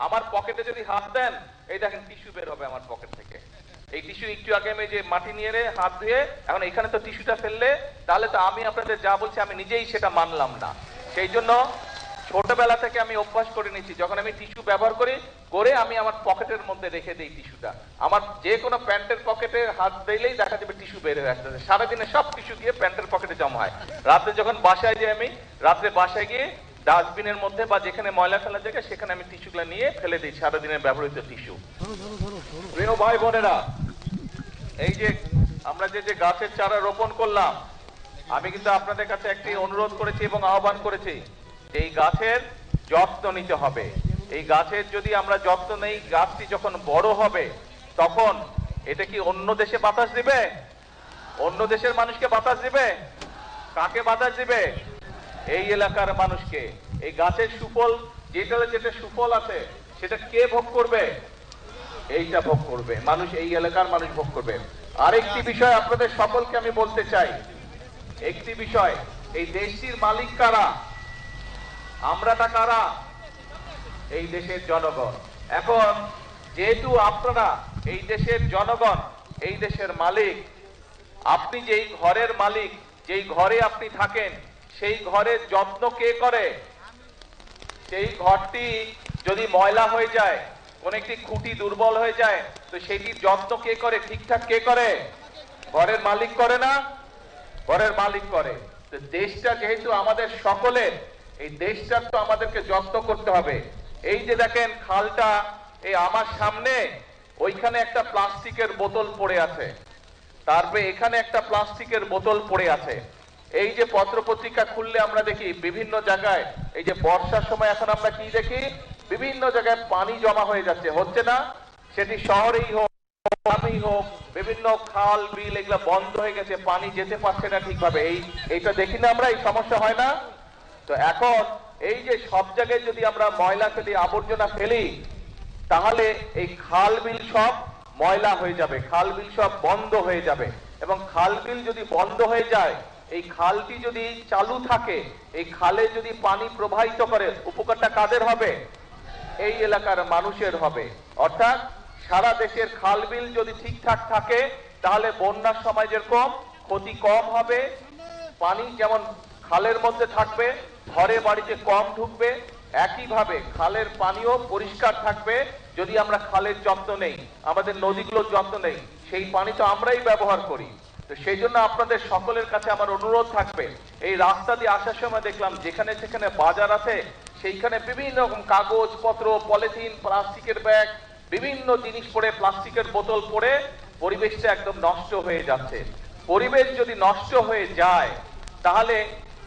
আমার পকেটে যদি হাত দেন, এই দেখেন টিস্যু বের হবে আমার পকেট থেকে। এই টিস্যু একটু আগে আমি যে মাটি নিয়ে হাত ধুয়ে, এখন এখানে তো টিস্যুটা ফেললে, তাহলে তো আমি আপনাদের যা বলছি আমি নিজেই সেটা মানলাম না। সেই জন্য ছোটবেলা থেকে আমি অভ্যাস করে নিচ্ছি, যখন আমি টিস্যু ব্যবহার করে আমি আমার পকেটের মধ্যে রেখে দিই টিস্যুটা। আমার যে কোনো প্যান্টের পকেটে হাত দিলেই দেখা যাবে টিস্যু বের হয়ে আসতেছে। সারাদিনে সব টিস্যু গিয়ে প্যান্টের পকেটে জমা হয়। রাতে যখন বাসায় যাই, আমি রাত্রে বাসায় গিয়ে ডাস্টবিনের মধ্যে বা যেখানে ময়লা ফেলার জায়গায় সেখানে আমি টিস্যুগুলো নিয়ে ফেলে দিই, সারাদিনের ব্যবহৃত টিস্যু। প্রিয় ভাই বোনেরা, এই যে আমরা যে গাছের চারা রোপণ করলাম, আমি কিন্তু আপনাদের কাছে একটি অনুরোধ করেছি এবং আহ্বান করেছি, এই গাছের যত্ন নিতে হবে। এই গাছের যদি আমরা যত্ন নেই, গাছটি যখন বড় হবে তখন এটা কি অন্য দেশে বাতাস দিবে? অন্য দেশের মানুষকে বাতাস দিবে? কাকে বাতাস দিবে? এই এলাকার মানুষকে। এই গাছের সুফল, যেটা সুফল আছে সেটা কে ভোগ করবে? এইটা ভোগ করবে মানুষ, এই এলাকার মানুষ ভোগ করবে। আরেকটি বিষয় আপনাদের সকলকে আমি বলতে চাই, একটি বিষয়, এই দেশটির মালিক কারা? আমরাটা কারা? এই দেশের জনগণ। এখন যেহেতু আপনারা এই দেশের জনগণ, এই দেশের মালিক, আপনি যেই ঘরের মালিক, যেই ঘরে আপনি থাকেন, সেই ঘরের যত্ন কে করে? সেই ঘরটি যদি ময়লা হয়ে যায়, কোন একটি খুঁটি দুর্বল হয়ে যায়, তো সেটির যত্ন কে করে? ঠিকঠাক কে করে? ঘরের মালিক করে না? ঘরের মালিক করে। তো দেশটা যেহেতু আমাদের সকলের, এই দেশটার তো আমাদেরকে যত্ন করতে হবে। এই যে দেখেন খালটা, এই আমার সামনে ওইখানে একটা প্লাস্টিকের বোতল পড়ে আছে, তারপরে এখানে একটা প্লাস্টিকের বোতল পড়ে আছে। এই যে পত্রপত্রিকা খুললে আমরা দেখি বিভিন্ন জায়গায়, এই যে বর্ষার সময় এখন আমরা কি দেখি, বিভিন্ন জায়গায় পানি জমা হয়ে যাচ্ছে, হচ্ছে না? সেটি শহরেই হোক, গ্রামেই হোক, বিভিন্ন খাল বিল এগুলো বন্ধ হয়ে গেছে, পানি যেতে পারছে না ঠিকভাবে। এইটা দেখি না আমরা, এই সমস্যা হয় না? তো এখন এই যে সব জায়গায় যদি আমরা ময়লা ফেলি, আবর্জনা ফেলি, তাহলে এই খাল বিল সব ময়লা হয়ে যাবে, খাল বিল সব বন্ধ হয়ে যাবে। এবং খাল বিল যদি বন্ধ হয়ে যায়, এই খালটি যদি চালু থাকে, এই খালে যদি পানি প্রবাহিত করে, উপকারটা কাদের হবে? এই এলাকার মানুষের হবে। অর্থাৎ সারা দেশের খাল বিল যদি ঠিকঠাক থাকে, তাহলে বন্যার সময় যেরকম ক্ষতি কম হবে, পানি যেমন খালের মধ্যে থাকবে, ঘরে বাড়িতে কম ঢুকবে, একইভাবে খালের পানিও পরিষ্কার থাকবে। যদি আমরা খালের যত্ন নেই, আমাদের নদীগুলোর যত্ন নেই, সেই পানি তো আমরাই ব্যবহার করি। তো সেই জন্য আপনাদের সকলের কাছে আমার অনুরোধ থাকবে, এই রাস্তা দিয়ে আসার সময় দেখলাম যেখানে সেখানে বাজার আছে, সেইখানে বিভিন্ন রকম কাগজ পত্র, পলিথিন, প্লাস্টিকের ব্যাগ, বিভিন্ন জিনিস পড়ে, প্লাস্টিকের বোতল পড়ে পরিবেশটা একদম নষ্ট হয়ে যাচ্ছে। পরিবেশ যদি নষ্ট হয়ে যায়, তাহলে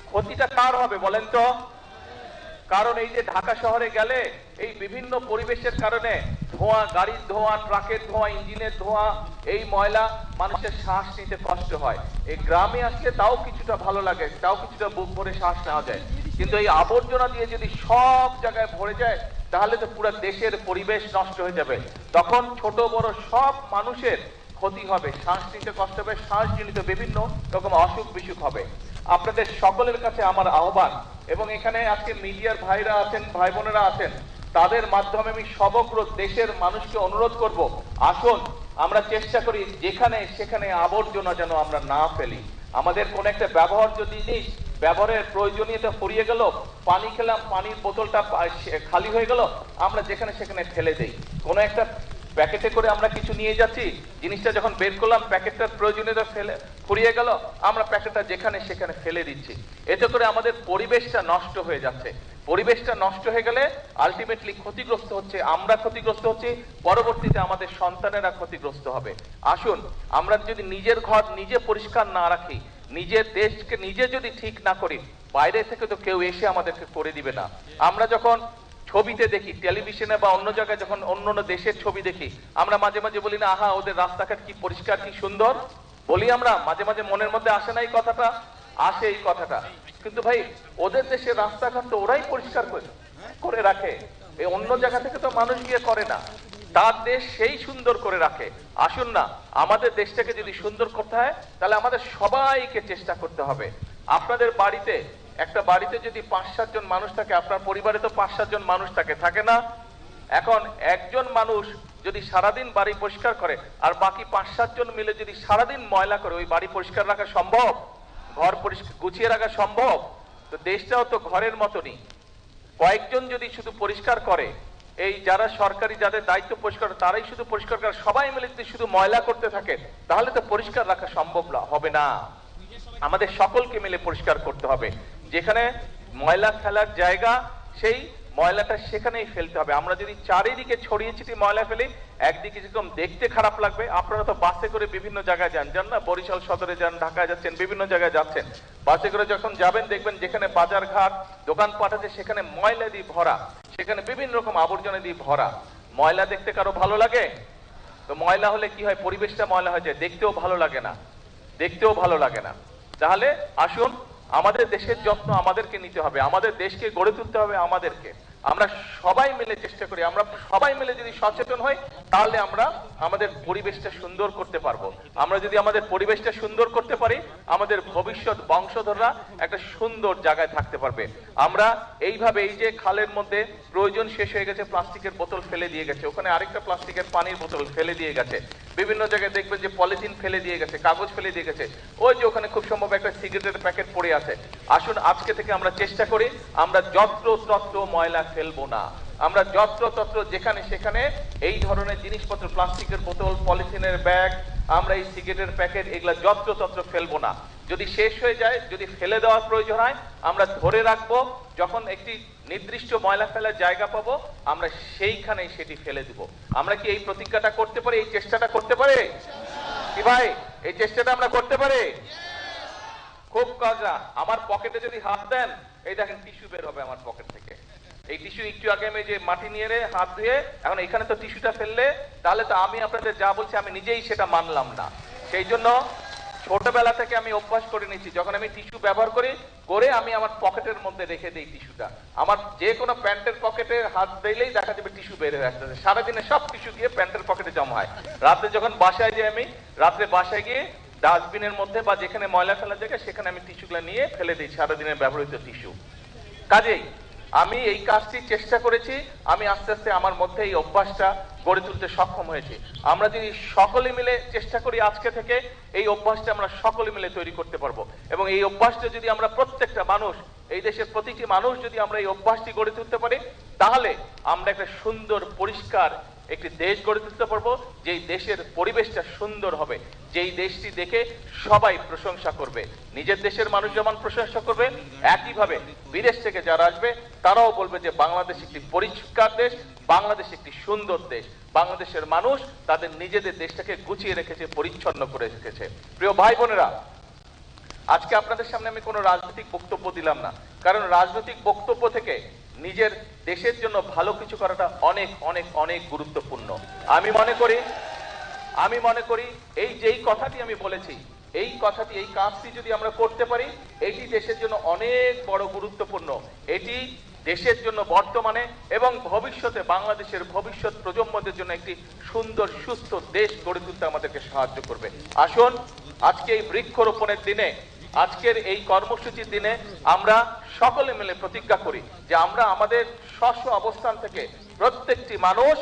ক্ষতিটা কার হবে বলেন তো? কারণ এই যে ঢাকা শহরে গেলে এই বিভিন্ন পরিবেশের কারণে ধোঁয়া, গাড়ির ধোঁয়া, ট্রাকের ধোঁয়া, ইঞ্জিনের ধোঁয়া, এই ময়লা, মানুষের শ্বাস নিতে কষ্ট হয়। এই গ্রামে আসলে তাও কিছুটা ভালো লাগে, তাও কিছুটা বুক ভরে শ্বাস নেওয়া যায়। কিন্তু এই আবর্জনা দিয়ে যদি সব জায়গায় ভরে যায়, তাহলে তো পুরো দেশের পরিবেশ নষ্ট হয়ে যাবে। তখন ছোট বড় সব মানুষের ক্ষতি হবে, শ্বাস নিতে কষ্ট হবে, শ্বাসজনিত বিভিন্ন রকম অসুখ বিসুখ হবে। আপনাদের সকলের কাছে আমার আহ্বান, এবং এখানে আজকে মিডিয়ার ভাইরা আছেন, ভাই বোনেরা আছেন, তাদের মাধ্যমে আমি সমগ্র দেশের মানুষকে অনুরোধ করব, আসুন আমরা চেষ্টা করি যেখানে সেখানে আবর্জনা যেন আমরা না ফেলি। আমাদের কোন একটা ব্যবহার্য জিনিস, ব্যবহারের প্রয়োজনীয়তা ফুরিয়ে গেল, পানি খেলাম, পানির বোতলটা খালি হয়ে গেল, আমরা যেখানে সেখানে ফেলে দেই। কোন একটা প্যাকেটে করে আমরা কিছু নিয়ে যাচ্ছি, জিনিসটা যখন বের করলাম, প্যাকেটটার প্রয়োজনীয়তা ফুরিয়ে গেল, আমরা প্যাকেটটা যেখানে সেখানে ফেলে দিচ্ছি। এতে করে আমাদের পরিবেশটা নষ্ট হয়ে যাচ্ছে। পরিবেশটা নষ্ট হয়ে গেলে আলটিমেটলি ক্ষতিগ্রস্ত হচ্ছে আমরা, ক্ষতিগ্রস্ত হচ্ছে, পরবর্তীতে আমাদের সন্তানেরা ক্ষতিগ্রস্ত হবে। আসুন আমরা যদি নিজের ঘর নিজে পরিষ্কার না রাখি, নিজের দেশকে নিজে যদি ঠিক না করি, বাইরে থেকে তো কেউ এসে আমাদেরকে করে দিবে না। আমরা যখন ছবিতে দেখি, টেলিভিশনে বা অন্য জায়গায় যখন অন্য অন্য দেশের ছবি দেখি, আমরা মাঝে মাঝে বলি না, আহা ওদের রাস্তাঘাট কি পরিষ্কার, কি সুন্দর, বলি আমরা মাঝে মাঝে, মনের মধ্যে আসে না এই কথাটা? আসে এই কথাটা। কিন্তু ভাই ওদের দেশের রাস্তাঘাট তো ওরাই পরিষ্কার করে রাখে, এই অন্য জায়গা থেকে তো মানুষ গিয়ে করে না, তার দেশ সেই সুন্দর করে রাখে। আসুন না, আমাদের দেশটাকে যদি সুন্দর করতে হয়, তাহলে আমাদের সবাইকে চেষ্টা করতে হবে। আপনাদের বাড়িতে, একটা বাড়িতে যদি ৫-৭ জন মানুষ থাকে, আপনার পরিবারে তো ৫-৭ জন মানুষ থাকে না? এখন একজন মানুষ যদি সারাদিন বাড়ি পরিষ্কার করে আর বাকি 5-7 জন মিলে যদি সারাদিন ময়লা করে, ওই বাড়ি পরিষ্কার রাখা সম্ভব? ঘর পরিষ্কার গুছিয়ে রাখা সম্ভব? তো দেশটাও তো ঘরের মতনই। কয়েকজন যদি শুধু পরিষ্কার করে, এই যারা সরকারি যাদের দায়িত্ব পরিষ্কার, তারাই শুধু পরিষ্কার করে, সবাই মিলে যদি শুধু ময়লা করতে থাকে, তাহলে তো পরিষ্কার রাখা সম্ভব হবে না। আমাদের সকলকে মিলে পরিষ্কার করতে হবে। যেখানে ময়লা ফেলার জায়গা, সেই ময়লাটা সেখানেই ফেলতে হবে। আমরা যদি চারিদিকে ছড়িয়ে ছিটিয়ে ময়লা ফেলি, একদিকে যেরকম দেখতে খারাপ লাগবে। আপনারা তো বাসে করে বিভিন্ন জায়গায় যান না, বরিশাল সদরে যান, ঢাকায় যাচ্ছেন, বিভিন্ন জায়গায় যাচ্ছেন। বাসে করে যখন যাবেন দেখবেন যেখানে বাজার ঘাট দোকানপাট আছে সেখানে ময়লা দিয়ে ভরা, সেখানে বিভিন্ন রকম আবর্জনা দিয়ে ভরা। ময়লা দেখতে কারো ভালো লাগে? তো ময়লা হলে কি হয়? পরিবেশটা ময়লা হয়ে যায়, দেখতেও ভালো লাগে না, দেখতেও ভালো লাগে না। তাহলে আসুন, আমাদের দেশের যত্ন আমাদেরকে নিতে হবে, আমাদের দেশকে গড়ে তুলতে হবে আমাদেরকে। আমরা সবাই মিলে চেষ্টা করি, আমরা সবাই মিলে যদি সচেতন হই, তাহলে আমরা আমাদের পরিবেশটা সুন্দর করতে পারবো। আমরা যদি আমাদের পরিবেশটা সুন্দর করতে পারি, আমাদের ভবিষ্যৎ বংশধররা একটা সুন্দর জায়গায় থাকতে পারবে। আমরা এইভাবে, এই যে খালের মধ্যে প্রয়োজন শেষ হয়ে গেছে, প্লাস্টিকের বোতল ফেলে দিয়ে গেছে, ওখানে আরেকটা প্লাস্টিকের পানির বোতল ফেলে দিয়ে গেছে, বিভিন্ন জায়গায় দেখবেন যে পলিথিন ফেলে দিয়ে গেছে, কাগজ ফেলে দিয়ে গেছে, ওই যে ওখানে খুব সম্ভব একটা সিগারেটের প্যাকেট পড়ে আছে। আসুন আজকে থেকে আমরা চেষ্টা করি, আমরা যত্রতত্র ময়লা ফেলবো না। আমরা যত্রতত্র যেখানে সেখানে এই ধরনের জিনিসপত্র, প্লাস্টিকের বোতল, পলিথিনের ব্যাগ, আমরা এই সিগারেটের প্যাকেট, এগুলা যত্রতত্র ফেলবো না। যদি শেষ হয়ে যায়, যদি ফেলে দেওয়ার প্রয়োজন হয়, আমরা ধরে রাখবো। যখন একটি নির্দিষ্ট ময়লা ফেলার জায়গা পাবো, আমরা সেইখানেই সেটি ফেলে দিব। আমরা কি এই প্রতিজ্ঞাটা করতে পারি? এই চেষ্টাটা করতে পারি কি ভাই? এই চেষ্টাটা আমরা করতে পারি? খুব কাজা। আমার পকেটে যদি হাত দেন, এই দেখেন টিস্যু বের হবে আমার পকেট থেকে। এই টিস্যু একটু আগে আমি যে মাটি নিয়ে হাত ধুয়ে, এখন এখানে তো টিস্যুটা ফেললে, তাহলে তো আমি আপনাদের যা বলছি আমি নিজেই সেটা মানলাম না। সেই জন্য ছোটবেলা থেকে আমি অভ্যাস করে নিচ্ছি, যখন আমি টিস্যু ব্যবহার করি, করে আমি আমার পকেটের মধ্যে রেখে দিই টিস্যুটা। আমার যে কোনো প্যান্টের পকেটে হাত দিলেই দেখা যাবে টিস্যু বের হয়ে আসতেছে। সারাদিনে সব টিস্যু গিয়ে প্যান্টের পকেটে জমা হয়। রাতে যখন বাসায় যাই, আমি রাত্রে বাসায় গিয়ে ডাস্টবিনের মধ্যে বা যেখানে ময়লা ফেলার জায়গা, সেখানে আমি টিস্যুগুলো নিয়ে ফেলে দিই, সারাদিনের ব্যবহৃত টিস্যু। কাজেই আমি এই কাজটি চেষ্টা করেছি, আমি আস্তে আস্তে আমার মধ্যে এই অভ্যাসটা গড়ে তুলতে সক্ষম হয়েছি। আমরা যদি সকলে মিলে চেষ্টা করি, আজকে থেকে এই অভ্যাসটা আমরা সকলে মিলে তৈরি করতে পারবো। এবং এই অভ্যাসটা যদি আমরা প্রত্যেকটা মানুষ, এই দেশের প্রতিটি মানুষ যদি আমরা এই অভ্যাসটি গড়ে তুলতে পারি, তাহলে আমরা একটা সুন্দর পরিষ্কার একটি দেশ গড়ে তুলতে পারবো, যেই দেশের পরিবেশটা সুন্দর হবে, যেই দেশটি দেখে সবাই প্রশংসা করবে। নিজের দেশের মানুষ যেমন প্রশংসা করবে, একইভাবে বিদেশ থেকে যারা আসবে তারাও বলবে যে বাংলাদেশ একটি পরিষ্কার দেশ, বাংলাদেশ একটি সুন্দর দেশ, বাংলাদেশের মানুষ তাদের নিজেদের দেশটাকে গুছিয়ে রেখেছে, পরিচ্ছন্ন করে রেখেছে। প্রিয় ভাই বোনেরা, আজকে আপনাদের সামনে আমি কোনো রাজনৈতিক বক্তব্য দিলাম না, কারণ রাজনৈতিক বক্তব্য থেকে নিজের দেশের জন্য ভালো কিছু করাটা অনেক অনেক অনেক গুরুত্বপূর্ণ। আমি মনে করি এই যেই কথাটি আমি বলেছি, এই কথাটি, এই কাজটি যদি আমরা করতে পারি, এটি দেশের জন্য অনেক বড় গুরুত্বপূর্ণ। এটি দেশের জন্য বর্তমানে এবং ভবিষ্যতে বাংলাদেশের ভবিষ্যৎ প্রজন্মদের জন্য একটি সুন্দর সুস্থ দেশ গড়ে তুলতে আমাদেরকে সাহায্য করবে। আসুন আজকে এই বৃক্ষরোপণের দিনে, আজকের এই কর্মসূচির দিনে আমরা সকলে মিলে প্রতিজ্ঞা করি যে আমরা আমাদের স্ব অবস্থান থেকে প্রত্যেকটি মানুষ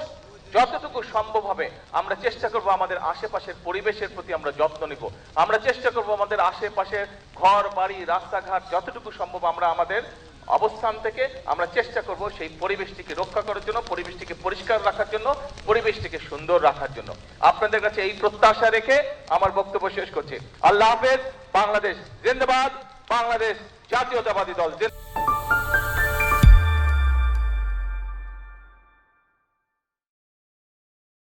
যতটুকু সম্ভব হবে আমরা চেষ্টা করব আমাদের আশেপাশের পরিবেশের প্রতি আমরা যত্ন নিব। আমরা চেষ্টা করব আমাদের আশেপাশের ঘর বাড়ি রাস্তাঘাট যতটুকু সম্ভব আমরা আমাদের অবস্থান থেকে আমরা চেষ্টা করব সেই পরিবেশটিকে রক্ষা করার জন্য, পরিবেশটিকে পরিষ্কার রাখার জন্য, পরিবেশটিকে সুন্দর রাখার জন্য। আপনাদের কাছে এই প্রত্যাশা রেখে আমার বক্তব্য শেষ করছি। আল্লাহ হাফেজ। বাংলাদেশ জিন্দাবাদ। বাংলাদেশ জাতীয়তাবাদী দল জিন্দাবাদ।